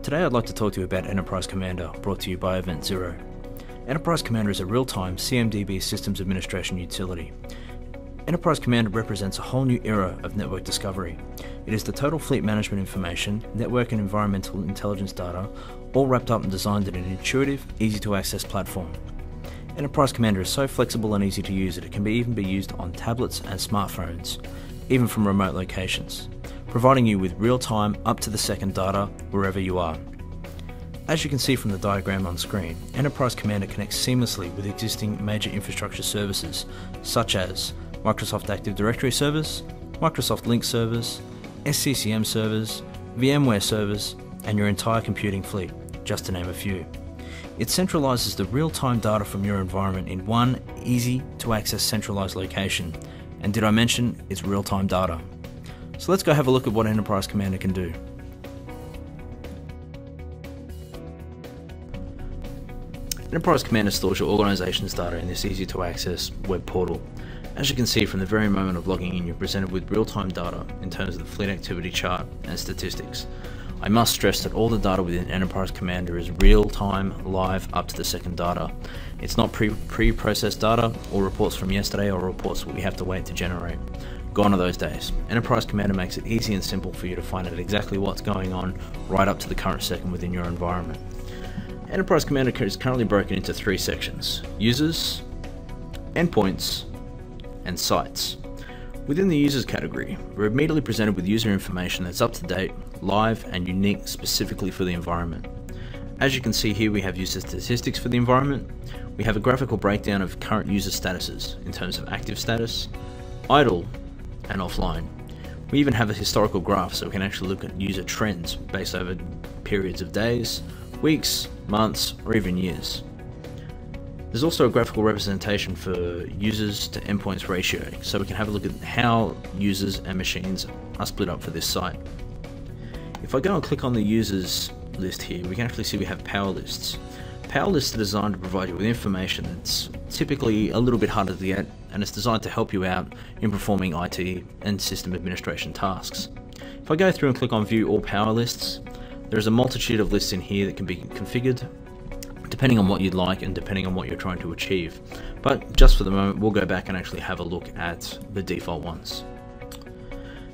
Today I'd like to talk to you about Enterprise Commander, brought to you by Event Zero. Enterprise Commander is a real-time CMDB systems administration utility. Enterprise Commander represents a whole new era of network discovery. It is the total fleet management information, network and environmental intelligence data, all wrapped up and designed in an intuitive, easy-to-access platform. Enterprise Commander is so flexible and easy to use that it can even be used on tablets and smartphones, even from remote locations, providing you with real-time, up-to-the-second data wherever you are. As you can see from the diagram on screen, Enterprise Commander connects seamlessly with existing major infrastructure services such as Microsoft Active Directory servers, Microsoft Lync servers, SCCM servers, VMware servers, and your entire computing fleet, just to name a few. It centralizes the real-time data from your environment in one easy-to-access centralized location. And did I mention it's real-time data? So let's go have a look at what Enterprise Commander can do. Enterprise Commander stores your organization's data in this easy-to-access web portal. As you can see, from the very moment of logging in, you're presented with real-time data in terms of the fleet activity chart and statistics. I must stress that all the data within Enterprise Commander is real-time, live, up-to-the-second data. It's not pre-processed data or reports from yesterday or reports that we have to wait to generate. Gone are those days. Enterprise Commander makes it easy and simple for you to find out exactly what's going on right up to the current second within your environment. Enterprise Commander is currently broken into three sections: users, endpoints, and sites. Within the users category, we're immediately presented with user information that's up to date, live, and unique specifically for the environment. As you can see here, we have user statistics for the environment. We have a graphical breakdown of current user statuses in terms of active status, idle, and offline. We even have a historical graph so we can actually look at user trends based over periods of days, weeks, months, or even years. There's also a graphical representation for users to endpoints ratio, so we can have a look at how users and machines are split up for this site. If I go and click on the users list here, we can actually see we have power lists. Power lists are designed to provide you with information that's typically a little bit harder to get, and it's designed to help you out in performing IT and system administration tasks. If I go through and click on view all power lists, there's a multitude of lists in here that can be configured depending on what you'd like and depending on what you're trying to achieve. But just for the moment, we'll go back and actually have a look at the default ones.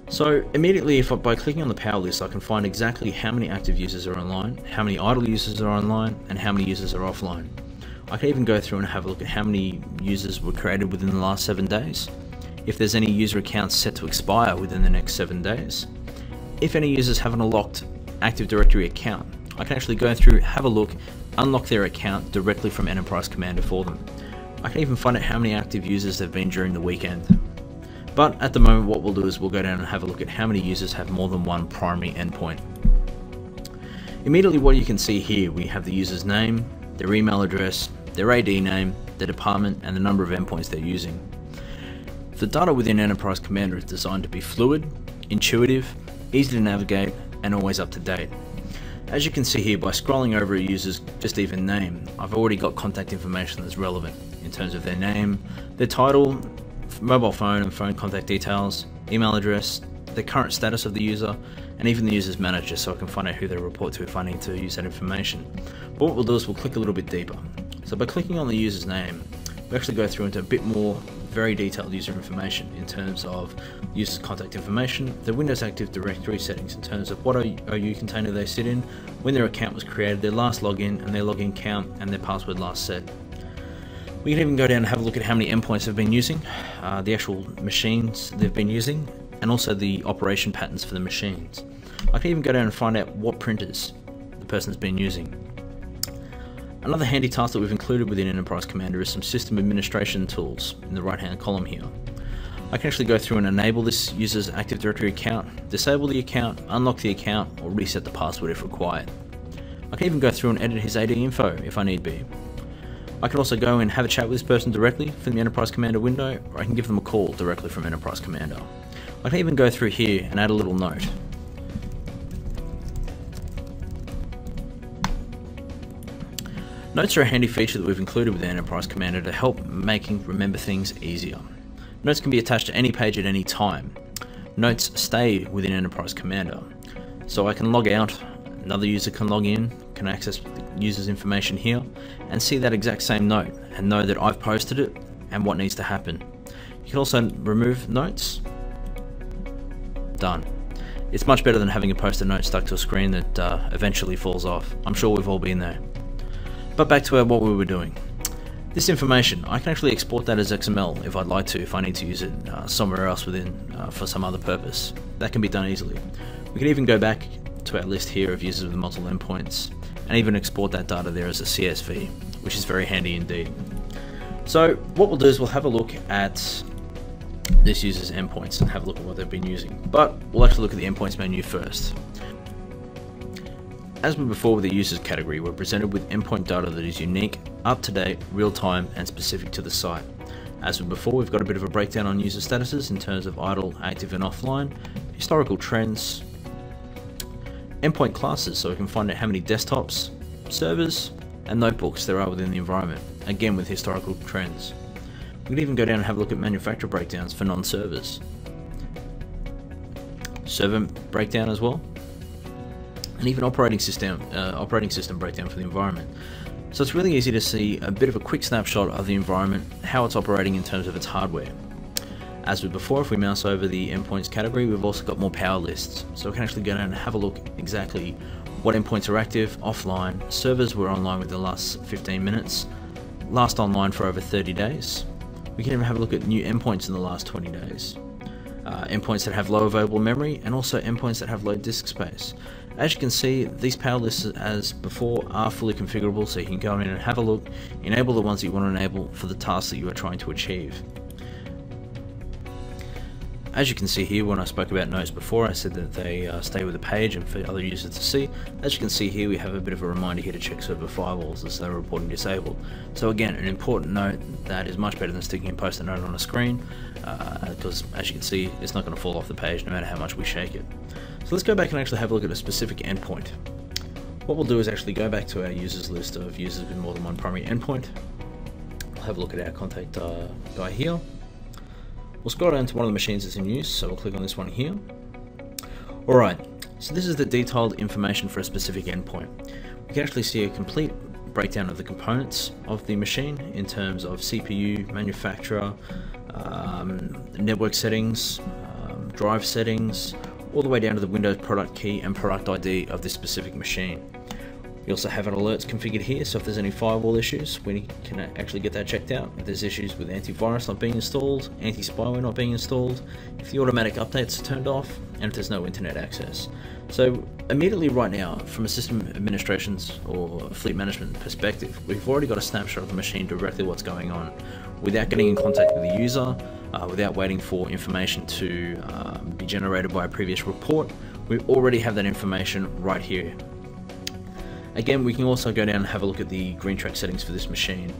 So immediately, by clicking on the power list, I can find exactly how many active users are online, how many idle users are online, and how many users are offline. I can even go through and have a look at how many users were created within the last 7 days, if there's any user accounts set to expire within the next 7 days, if any users have an unlocked Active Directory account. I can actually go through, have a look, unlock their account directly from Enterprise Commander for them. I can even find out how many active users there have been during the weekend. But at the moment, what we'll do is we'll go down and have a look at how many users have more than one primary endpoint. Immediately, what you can see here, we have the user's name, their email address, their AD name, their department, and the number of endpoints they're using. The data within Enterprise Commander is designed to be fluid, intuitive, easy to navigate, and always up to date. As you can see here, by scrolling over a user's just even name, I've already got contact information that's relevant in terms of their name, their title, mobile phone and phone contact details, email address, the current status of the user, and even the user's manager, so I can find out who they report to if I need to use that information. But what we'll do is we'll click a little bit deeper. So by clicking on the user's name, we actually go through into a bit more very detailed user information in terms of user's contact information, the Windows Active Directory settings in terms of what OU container they sit in, when their account was created, their last login and their login count, and their password last set. We can even go down and have a look at how many endpoints they've been using, the actual machines they've been using, and also the operation patterns for the machines. I can even go down and find out what printers the person's been using. Another handy task that we've included within Enterprise Commander is some system administration tools in the right hand column here. I can actually go through and enable this user's Active Directory account, disable the account, unlock the account, or reset the password if required. I can even go through and edit his AD info if I need be. I can also go and have a chat with this person directly from the Enterprise Commander window, or I can give them a call directly from Enterprise Commander. I can even go through here and add a little note. Notes are a handy feature that we've included with Enterprise Commander to help remember things easier. Notes can be attached to any page at any time. Notes stay within Enterprise Commander. So I can log out, another user can log in, can access the user's information here, and see that exact same note, and know that I've posted it and what needs to happen. You can also remove notes. Done. It's much better than having a post-it note stuck to a screen that eventually falls off. I'm sure we've all been there. But back to what we were doing. This information, I can actually export that as XML if I'd like to, if I need to use it somewhere else within for some other purpose. That can be done easily. We can even go back to our list here of users with multiple endpoints and even export that data there as a CSV, which is very handy indeed. So what we'll do is we'll have a look at this user's endpoints and have a look at what they've been using. But we'll actually look at the endpoints menu first. As with before with the users category, we're presented with endpoint data that is unique, up-to-date, real-time, and specific to the site. As with before, we've got a bit of a breakdown on user statuses in terms of idle, active, and offline, historical trends, endpoint classes, so we can find out how many desktops, servers, and notebooks there are within the environment, again with historical trends. We can even go down and have a look at manufacturer breakdowns for non-servers. Server breakdown as well. And even operating system breakdown for the environment. So it's really easy to see a bit of a quick snapshot of the environment, how it's operating in terms of its hardware. As with before, if we mouse over the endpoints category, we've also got more power lists. So we can actually go down and have a look exactly what endpoints are active, offline, servers were online within the last 15 minutes, last online for over 30 days. We can even have a look at new endpoints in the last 20 days. Endpoints that have low available memory, and also endpoints that have low disk space. As you can see, these power lists as before are fully configurable, so you can go in and have a look, enable the ones that you want to enable for the tasks that you are trying to achieve. As you can see here, when I spoke about notes before, I said that they stay with the page and for other users to see. As you can see here, we have a bit of a reminder here to check server firewalls as they're reporting disabled. So again, an important note that is much better than sticking a post-it note on a screen, because as you can see, it's not going to fall off the page no matter how much we shake it. So let's go back and actually have a look at a specific endpoint. What we'll do is actually go back to our users list of users with more than one primary endpoint. We'll have a look at our contact guy here. We'll scroll down to one of the machines that's in use, so we'll click on this one here. Alright, so this is the detailed information for a specific endpoint. We can actually see a complete breakdown of the components of the machine in terms of CPU, manufacturer, network settings, drive settings, all the way down to the Windows product key and product ID of this specific machine. We also have alerts configured here, so if there's any firewall issues, we can actually get that checked out. If there's issues with antivirus not being installed, anti-spyware not being installed, if the automatic updates are turned off, and if there's no internet access. So immediately right now, from a system administration's or fleet management perspective, we've already got a snapshot of the machine directly what's going on, without getting in contact with the user, without waiting for information to be generated by a previous report. We already have that information right here. Again, we can also go down and have a look at the green track settings for this machine.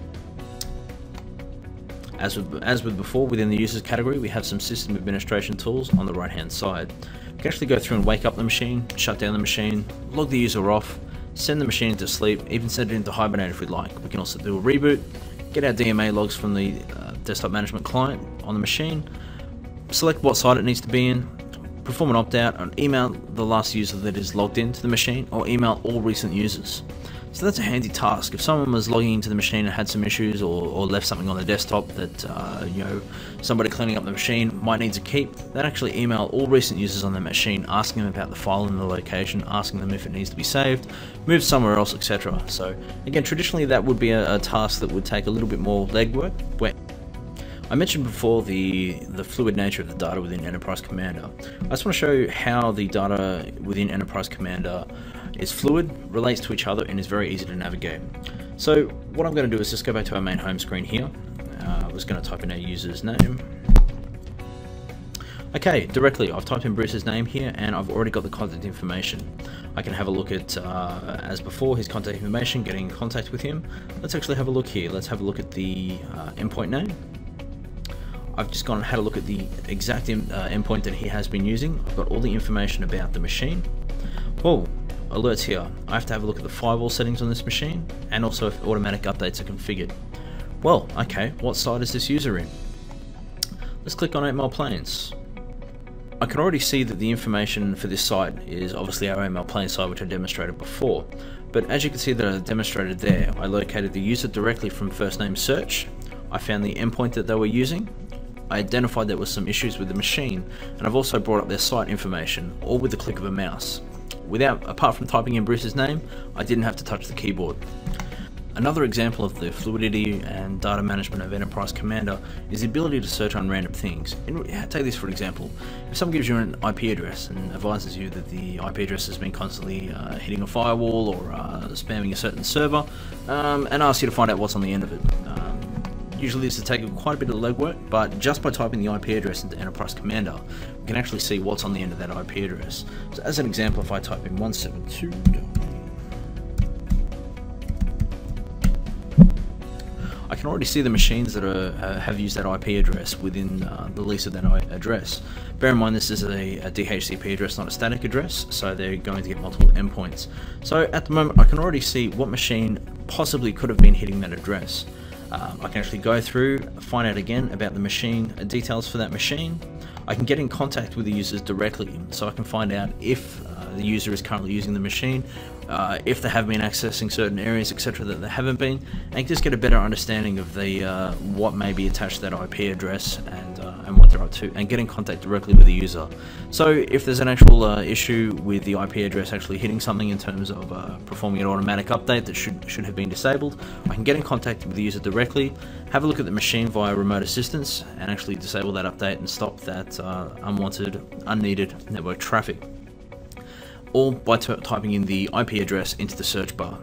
As with before, within the users category, we have some system administration tools on the right hand side. We can actually go through and wake up the machine, shut down the machine, log the user off, send the machine into sleep, even send it into hibernate if we'd like. We can also do a reboot, get our DMA logs from the desktop management client on the machine, select what site it needs to be in, perform an opt-out, and email the last user that is logged into the machine, or email all recent users. So that's a handy task. If someone was logging into the machine and had some issues, or left something on the desktop that somebody cleaning up the machine might need to keep, they'd actually email all recent users on the machine, asking them about the file and the location, asking them if it needs to be saved, moved somewhere else, etc. So again, traditionally that would be a task that would take a little bit more legwork. I mentioned before the fluid nature of the data within Enterprise Commander. I just want to show you how the data within Enterprise Commander is fluid, relates to each other, and is very easy to navigate. So what I'm going to do is just go back to our main home screen here. I was going to type in our user's name. Okay, directly I've typed in Bruce's name here, and I've already got the contact information. I can have a look at, as before, his contact information, getting in contact with him. Let's actually have a look here. Let's have a look at the endpoint name. I've just gone and had a look at the exact endpoint that he has been using. I've got all the information about the machine. Oh, alerts here. I have to have a look at the firewall settings on this machine, and also if automatic updates are configured. Well, okay, what site is this user in? Let's Let's click on 8 Mile Plains. I can already see that the information for this site is obviously our 8 Mile Plains site, which I demonstrated before. But as you can see that I demonstrated there, I located the user directly from first name search. I found the endpoint that they were using. I identified there was some issues with the machine, and I've also brought up their site information, all with the click of a mouse. Apart from typing in Bruce's name, I didn't have to touch the keyboard. Another example of the fluidity and data management of Enterprise Commander is the ability to search on random things. Take this for example. If someone gives you an IP address and advises you that the IP address has been constantly hitting a firewall or spamming a certain server, and asks you to find out what's on the end of it. Usually this will take quite a bit of legwork, but just by typing the IP address into Enterprise Commander, we can actually see what's on the end of that IP address. So as an example, if I type in 172. I can already see the machines that have used that IP address within the lease of that address. Bear in mind this is a DHCP address, not a static address, so they're going to get multiple endpoints. So at the moment I can already see what machine possibly could have been hitting that address. I can actually go through, find out again about the machine details for that machine. I can get in contact with the users directly, so I can find out if the user is currently using the machine, if they have been accessing certain areas, etc. that they haven't been, and just get a better understanding of the what may be attached to that IP address and what they're up to, and get in contact directly with the user. So if there's an actual issue with the IP address actually hitting something in terms of performing an automatic update that should have been disabled, I can get in contact with the user directly, have a look at the machine via remote assistance, and actually disable that update and stop that unwanted, unneeded network traffic, all by typing in the IP address into the search bar.